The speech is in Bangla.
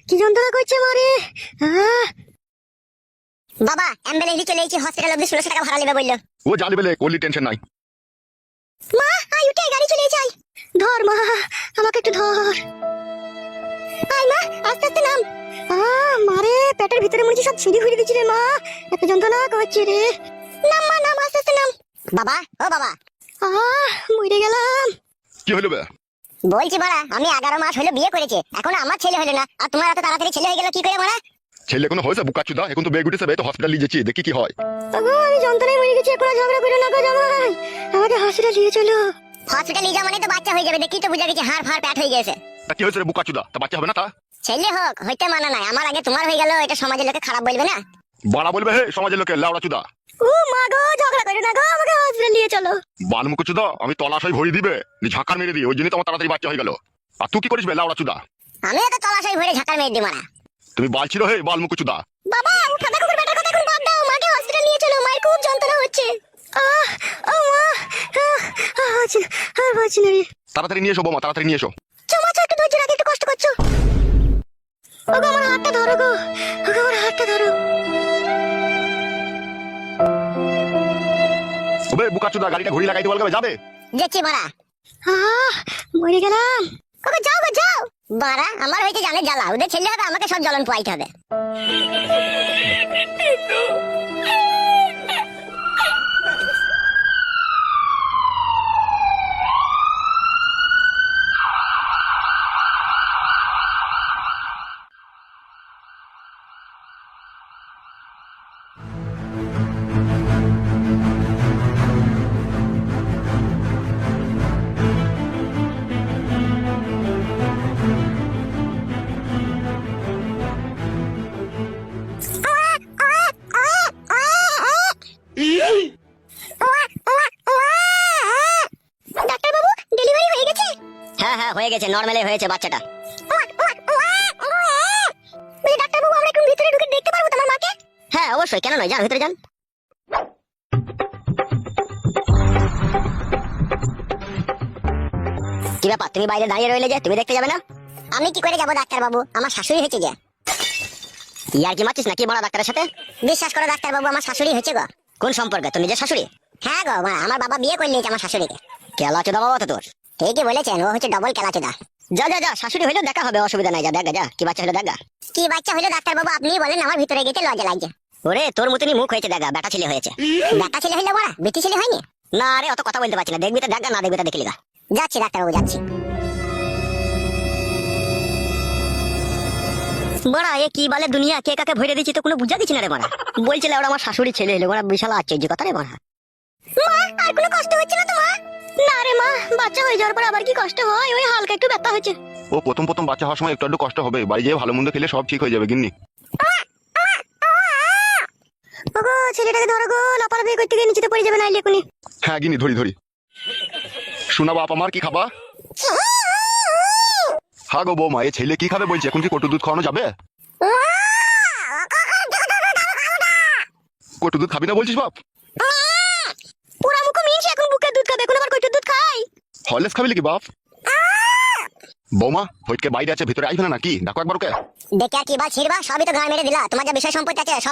কি যন্ত্রণা করছে মারে। বাবা অ্যাম্বুলেন্স চলে এসেছি, হসপিটাল অবধি 1600 টাকা ভাড়া নেবে বললো। ও যা নেবে কোলি টেনশন নাই। মা আই উঠে, গাড়ি চলে এসেছে। আই ধর মা, আমাকে একটু ধর। আই মা, আস্তে আস্তে নাম। মারে পেটের ভিতরে মনে হচ্ছে সব ছিঁড়ি হুড়ি দিচ্ছে রে মা, এত যন্ত্রণা করছে রে। নাম মা, নাম, আস্তে আস্তে নাম। বাবা, ও বাবা, মরে গেলাম। কি হলো বে? বলছি বাড়া, আমি 11 মাস হলো বিয়ে করেছে, এখনো আমার ছেলে হলো না, আর তোমার এত তাড়াতাড়ি ছেলে হয়ে গেল কি করে বাড়া? ছেলে কোনো হয়েছে বুকাচুদা? এখন তো বেগ উঠেছে, তো হসপিটাল নিয়ে যাচ্ছি, দেখি কি হয়। ওগো আমি যন্ত্রণায় মরে গেছি, এখন ঝগড়া করো না গো জামাই, আমাকে হসপিটাল নিয়ে চলো। হসপিটাল নিয়ে যাওয়া মানে তো বাচ্চা হয়ে যাবে, দেখি তো বুঝা গেছে হাড় ফাড় প্যাট হয়ে গেছে। তা কি হয়েছে রে বুকাচুদা? তা বাচ্চা হবে না? তা ছেলে হোক হইতে মানা নাই, আমার আগে তোমার হয়ে গেল, এটা সমাজের লোকে খারাপ বলবে না? বাড়া বলবে হে সমাজের লোকে লাউড়া চুদা। ও মা গো, ঝগড়া করো না গো, আমাকে হসপিটাল নিয়ে চলো। বালমুকুচুদা আমি তলাশাই ভরি দিবে, নি ঝাঁকার মেরে দিই, ওই জন্যই তো আমার তাড়াতাড়ি বাচ্চা হয়ে গেল। আর তুই কি করিস বে লাউড়া চুদা? আমি তো তলাশাই ভরে ঝাঁকার মেরে দিই মারা। তুমি বালছিল হে বালমুকুচুদা। বাবা উঠা দেখো, বেটার কথা এখন বাদ দাও, মাকে হসপিটাল নিয়ে চলো, মায়ের খুব যন্ত্রণা হচ্ছে। ও মা, আর বাঁচি না রে। তাড়াতাড়ি নিয়ে এসো বৌমা, তাড়াতাড়ি নিয়ে এসো। চমাচা একটু ধৈর্য রাখো, একটু কষ্ট করছো। ওগো আমার হাতটা ধরো গো, ওগো আমার হাতটা ধরো। ওবে বুকাচুদা গাড়িটা ঘুরি লাগাইতে বলবে, যাবে? যাচ্ছি বাড়া। মরে গেলাম। ওগো যাও গো যাও। বাড়া আমার হইতে জানে জ্বালা, ওদের ছেলে হবে, আমাকে সব জ্বলন পোয়াইতে হবে। ডাক্তার বাবু ডেলিভারি হয়ে গেছে? হ্যাঁ হ্যাঁ হয়ে গেছে, নরমালি হয়েছে বাচ্চাটা। ডাক্তার বাবু আমরা একটু ভিতরে ঢুকে দেখতে পারবো তোমার মাকে? হ্যাঁ অবশ্যই, কেন নয়, যান ভিতরে যান। কি ব্যাপার, তুমি বাইরে দাঁড়িয়ে রইলে যে, তুমি দেখতে যাবে না? আমি কি করে যাবো ডাক্তার বাবু, আমার শাশুড়ি হয়েছে যে। ইয়ার কি মারছিস নাকি বড় ডাক্তারের সাথে? বিশ্বাস করো ডাক্তার বাবু, আমার শাশুড়ি হয়েছে গো। কোন সম্পর্কে, তোর নিজের শাশুড়ি? হ্যাঁ গো মা, আমার বাবা বিয়ে করে নিয়েছে আমার শাশুড়িকে। কেলাচোদা বাবা তো তোর। ঠিকই বলেছেন, ও হচ্ছে ডবল কেলাচোদা। যা যা যা, শাশুড়ি হইলেও দেখা হবে, অসুবিধা নাই, যা দেখা যা, কি বাচ্চা হলো দেখা। কি বাচ্চা হলো ডাক্তার বাবু আপনি বলেন, আমার ভিতরে গেতে লজ্জা লাগছে। ওরে তোর মতনই মুখ হয়েছে দেখা, বেটা ছেলে হয়েছে। বেটা ছেলে হইলে বড়া, বেটি ছেলে হয়নি? না রে অত কথা বলতে পারছি না, দেখবি তো দেখা, না দেখবি তো দেখলি গা। যাচ্ছি ডাক্তার বাবু যাচ্ছি। বড়া এ কি বলে দুনিয়া, কে কাকে ভরে দিচ্ছি তো কোনো বুঝা দিচ্ছি না রে বড়া। বলছিলে ওরা আমার শাশুড়ি ছেলে হলো, বড়া বিশাল আশ্চর্য কথা রে বড়া। মা আর কোনো কষ্ট হচ্ছে না তোমার? না রে মা, বাচ্চা হয়ে যাওয়ার পর আবার কি কষ্ট হয়, ওই হালকা একটু ব্যথা হচ্ছে। ও প্রথম প্রথম বাচ্চা হওয়ার সময় একটু একটু কষ্ট হবে, বাড়ি যেয়ে ভালো মন্দ খেলে সব ঠিক হয়ে যাবে গিন্নি। ওগো ছেলেটাকে ধরো গো, লাপালাপি করতে গিয়ে নিচেতে পড়ে যাবে না এক্ষুনি। হ্যাঁ গিন্নি ধরি ধরি। শোনা বাপ আমার, কি খাবা? হ্যাঁ গো বৌমা, এই ছেলে কি খাবে বলছে, এখন কি কটু দুধ খাওয়ানো যাবে? কটু দুধ খাবি না বলছিস বাপ? পুরা মুখ মিনছে, এখন বুকের দুধ খাবে, এখন আবার কইটুর দুধ খাই? হরলিক্স খাবি নাকি বাপ? বৌমা ফটকে বাইরে আছে, ভিতরে আসবে না নাকি? ডাকো একবার ওকে। দেখে আর কি বা ছিড়বা, সবই তো গায়ে মেরে দিলা, তোমার যা বিষয় সম্পত্তি আছে সব